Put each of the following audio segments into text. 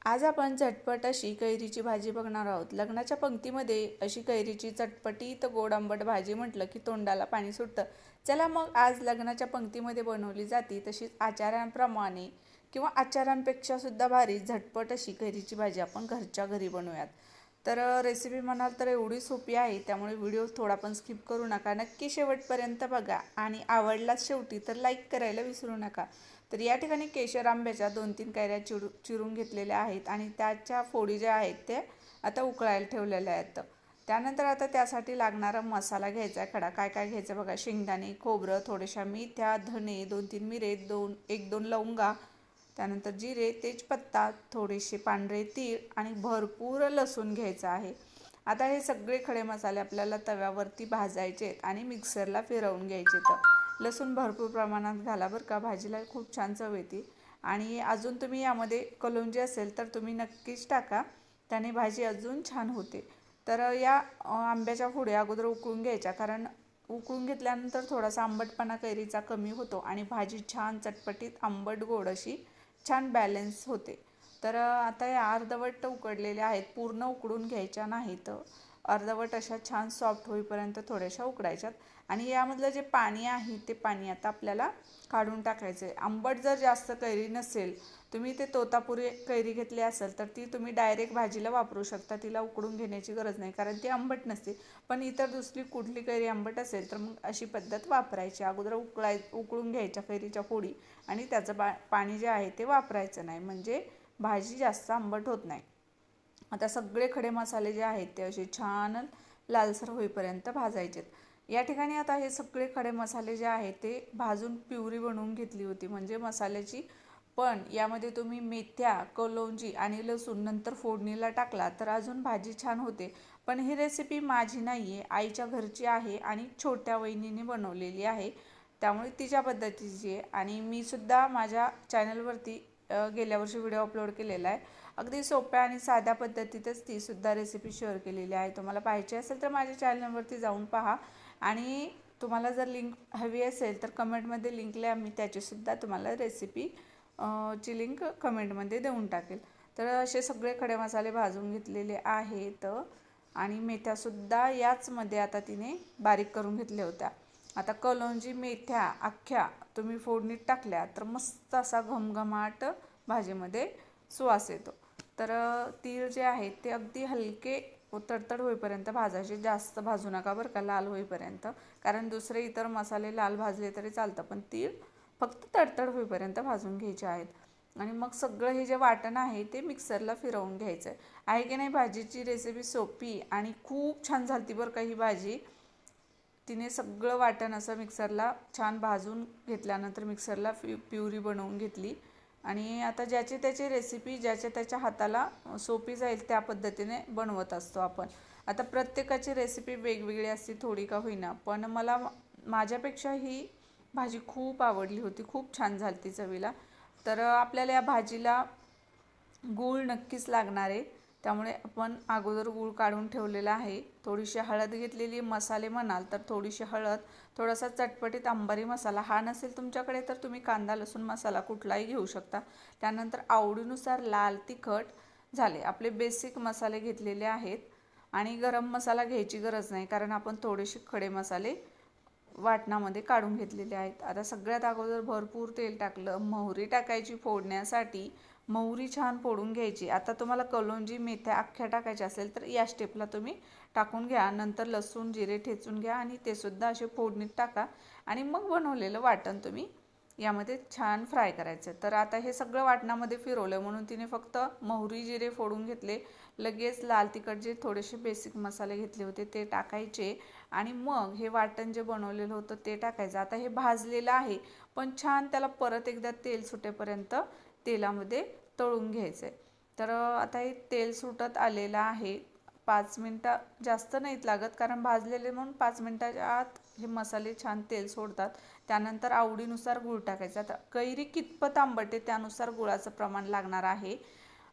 आज आपण झटपट अशी कैरीची भाजी बघणार आहोत. लग्नाच्या पंक्तीमध्ये अशी कैरीची चटपटीत गोड आंबट भाजी म्हटलं की तोंडाला पाणी सुटतं. चला मग आज लग्नाच्या पंक्तीमध्ये बनवली जाते तशीच आचार्यांप्रमाणे किंवा आचार्यांपेक्षा सुद्धा भारी झटपट अशी कैरीची भाजी आपण घरच्या घरी बनवूयात. तर रेसिपी म्हणाल तर एवढी सोपी आहे, त्यामुळे व्हिडिओ थोडा पण स्किप करू नका. नक्की शेवटपर्यंत बघा आणि आवडलाच शेवटी तर लाईक करायला विसरू नका. तर या ठिकाणी केशर आंब्याच्या 2-3 कैऱ्या चिरून घेतलेल्या आहेत आणि त्याच्या फोडी ज्या आहेत ते आता उकळायला ठेवलेल्या आहेत. त्यानंतर आता त्यासाठी लागणारा मसाला घ्यायचा आहे खडा. काय काय घ्यायचं बघा: शेंगदाणे, खोबरं, थोड्याशा मेथ्या, धणे, 2-3 मिरे, 1-2 लवंगा, त्यानंतर जिरे, तेजपत्ता, थोडेसे पांढरे तीळ आणि भरपूर लसूण घ्यायचा आहे. आता हे सगळे खडे मसाले आपल्याला तव्यावरती भाजायचे आहेत आणि मिक्सरला फिरवून घ्यायचे. तर लसूण भरपूर प्रमाणात घाला बरं का, भाजीला खूप छान चव येते. आणि अजून तुम्ही यामध्ये कलोंजी असेल तर तुम्ही नक्कीच टाका, त्याने भाजी अजून छान होते. तर या आंब्याच्या फोडी अगोदर उकळून घ्यायच्या, कारण उकळून घेतल्यानंतर थोडासा आंबटपणा कैरीचा कमी होतो आणि भाजी छान चटपटीत आंबट गोड अशी छान बॅलन्स होते. तर आता या अर्धवट उकडलेल्या आहेत, पूर्ण उकडून घ्यायच्या नाहीत, अर्धवट अशा छान सॉफ्ट होईपर्यंत थोड्याशा उकडायच्यात. आणि यामधलं जे पाणी आहे ते पाणी आता आपल्याला काढून टाकायचं आहे. आंबट जर जास्त कैरी नसेल, तुम्ही ते तोतापुरी कैरी घेतली असेल तर ती तुम्ही डायरेक्ट भाजीला वापरू शकता, तिला उकडून घेण्याची गरज नाही कारण ती आंबट नसते. पण इतर दुसरी कुठली कैरी आंबट असेल तर मग अशी पद्धत वापरायची. अगोदर उकळून घ्यायच्या कैरीच्या फोडी आणि त्याचं पाणी जे आहे ते वापरायचं नाही, म्हणजे भाजी जास्त आंबट होत नाही. आता सगळे खडे मसाले जे आहेत ते असे छान लालसर होईपर्यंत भाजायचेत. या ठिकाणी आता हे सगळे खडे मसाले जे आहेत ते भाजून प्युरी बनवून घेतली होती म्हणजे मसाल्याची. पण यामध्ये तुम्ही मेथ्या, कलोंजी आणि लसूण नंतर फोडणीला टाकला तर अजून भाजी छान होते. पण ही रेसिपी माझी नाही आहे, आईच्या घरची आहे आणि छोट्या वहिनीने बनवलेली आहे, त्यामुळे तिच्या पद्धतीची आहे. आणि मी सुद्धा माझ्या चॅनलवरती गेल्या वर्षी व्हिडिओ अपलोड केलेला आहे. अगदी सोप्या आणि साध्या पद्धतीतच ती सुद्धा रेसिपी शेअर केलेली आहे. तुम्हाला पाहिजे असेल तर माझ्या चॅनलवरती जाऊन पहा. आणि तुम्हाला जर लिंक हवी असेल तर कमेंटमध्ये लिंक लिहा, मी त्याचीसुद्धा तुम्हाला रेसिपी ची लिंक कमेंटमध्ये देऊन टाकेल. तर असे सगळे खडे मसाले भाजून घेतलेले आहेत आणि मेथ्यासुद्धा याचमध्ये आता तिने बारीक करून घेतल्या होत्या. आता कलोंजी मेथ्या अख्ख्या तुम्ही फोडणीत टाकल्या तर मस्त असा घमघमाट भाजीमध्ये सुवास येतो. तर तीळ जे आहेत ते अगदी हलके तडतड होईपर्यंत भाजायचे, जास्त भाजू नका बरं का, लाल होईपर्यंत. कारण दुसरे इतर मसाले लाल भाजले तरी चालतं, पण तीळ फक्त तडतड होईपर्यंत भाजून घ्यायचे आहेत. आणि मग सगळं हे जे वाटण आहे ते मिक्सरला फिरवून घ्यायचं आहे की नाही. भाजीची रेसिपी सोपी आणि खूप छान झाली बरं का ही भाजी. तिने सगळं वाटण असं मिक्सरला छान भाजून घेतल्यानंतर मिक्सरला प्युरी बनवून घेतली. आणि आता ज्याची त्याची रेसिपी ज्याच्या त्याच्या हाताला सोपी जाईल त्या पद्धतीने बनवत असतो आपण. आता प्रत्येकाची रेसिपी वेगवेगळी असते थोडी का होईना, पण मला माझ्यापेक्षा ही भाजी खूप आवडली होती, खूप छान झाली ती चवीला. तर आपल्याला या भाजीला गूळ नक्कीच लागणार आहे, त्यामुळे आपण अगोदर गूळ काढून ठेवलेला आहे. थोडीशी हळद घेतलेली, मसाले म्हणाल तर थोडीशी हळद, थोडासा चटपटीत अंबारी मसाला, हा नसेल तुमच्याकडे तर तुम्ही कांदा लसूण मसाला कुठलाही घेऊ शकता. त्यानंतर आवडीनुसार लाल तिखट. झाले आपले बेसिक मसाले घेतलेले आहेत. आणि गरम मसाला घ्यायची गरज नाही कारण आपण थोडेसे खडे मसाले वाटणामध्ये काढून घेतलेले आहेत. आता सगळ्यात अगोदर भरपूर तेल टाकलं, मोहरी टाकायची फोडण्यासाठी, मोहरी छान फोडून घ्यायची. आता तुम्हाला कलोंजी मेथ्या अख्ख्या टाकायच्या असेल तर या स्टेपला तुम्ही टाकून घ्या. नंतर लसूण जिरे ठेचून घ्या आणि ते सुद्धा असे फोडणीत टाका आणि मग बनवलेलं वाटण तुम्ही यामध्ये छान फ्राय करायचं. तर आता हे सगळं वाटणामध्ये फिरवलं म्हणून तिने फक्त मोहरी जिरे फोडून घेतले. लगेच लाल तिखट जे थोडेसे बेसिक मसाले घेतले होते ते टाकायचे आणि मग हे वाटण जे बनवलेलं होतं ते टाकायचं. आता हे भाजलेलं आहे पण छान त्याला परत एकदा तेल सुटेपर्यंत तेलामध्ये तळून घ्यायचं आहे. तर आता हे तेल सुटत आलेलं आहे. 5 मिनटं जास्त नाहीत लागत कारण भाजलेले म्हणून 5 मिनटाच्या आत हे मसाले छान तेल सोडतात. त्यानंतर आवडीनुसार गूळ टाकायचा. आता कैरी कितपत आंबट आहे त्यानुसार गुळाचं प्रमाण लागणार आहे.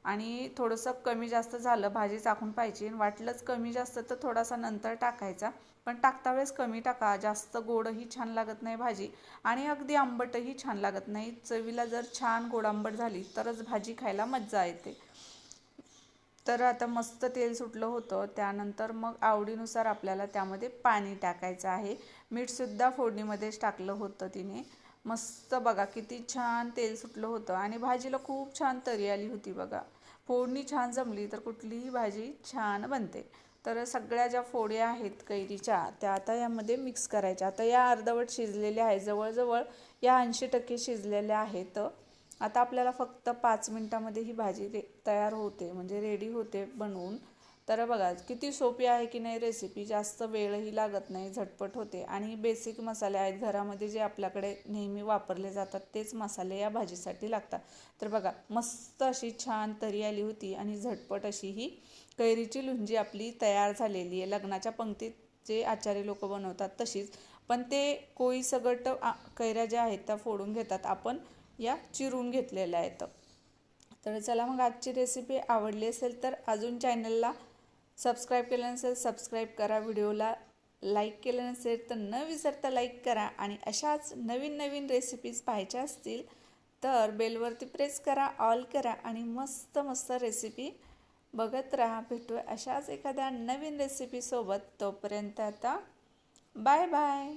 आणि थोडंसं कमी जास्त झालं भाजी चाखून पाहिजे, वाटलंच कमी जास्त तर थोडासा नंतर टाकायचा, पण टाकता वेळेस कमी टाका. जास्त गोडही छान लागत नाही भाजी आणि अगदी आंबटही छान लागत नाही. चवीला जर छान गोड आंबट झाली तरच भाजी खायला मज्जा येते. तर आता मस्त तेल सुटलं होतं. त्यानंतर मग आवडीनुसार आपल्याला त्यामध्ये पाणी टाकायचं आहे. मीठसुद्धा फोडणीमध्येच टाकलं होतं तिने. मस्त बघा किती छान तेल सुटलं होतं आणि भाजीला खूप छान तरी आली होती बघा. फोडणी छान जमली तर कुठलीही भाजी छान बनते. तर सगळ्या ज्या फोड्या आहेत कैरीच्या त्या आता यामध्ये मिक्स करायच्या. आता या अर्धवट शिजलेल्या आहेत, जवळजवळ या 80% शिजलेल्या आहेत. आता आपल्याला फक्त 5 मिनटामध्ये ही भाजी तयार होते, म्हणजे रेडी होते बनवून. तर बघा किती सोपी आहे की नाही रेसिपी, जास्त वेळही लागत नाही, झटपट होते आणि बेसिक मसाले आहेत घरामध्ये जे आपल्याकडे नेहमी वापरले जातात तेच मसाले या भाजीसाठी लागतात. तर बघा मस्त अशी छान तरी आली होती आणि झटपट अशी ही कैरीची लुंजी आपली तयार झालेली आहे. लग्नाच्या पंक्तीत जे आचारी लोक बनवतात तशीच, पण ते कोळी सगट कैऱ्या ज्या आहेत त्या फोडून घेतात, आपण या चिरून घेतलेल्या आहेत. तर चला मग आजची रेसिपी आवडली असेल तर अजून चॅनलला सबस्क्राईब केलं नसेल सबस्क्राईब करा, व्हिडिओला लाईक केलं नसेल तर न विसरता लाईक करा आणि अशाच नवीन नवीन रेसिपीज पाहायच्या असतील तर बेलवरती प्रेस करा, ऑल करा आणि मस्त मस्त रेसिपी बघत राहा. भेटूया अशाच एखाद्या नवीन रेसिपीसोबत. तोपर्यंत आता बाय बाय.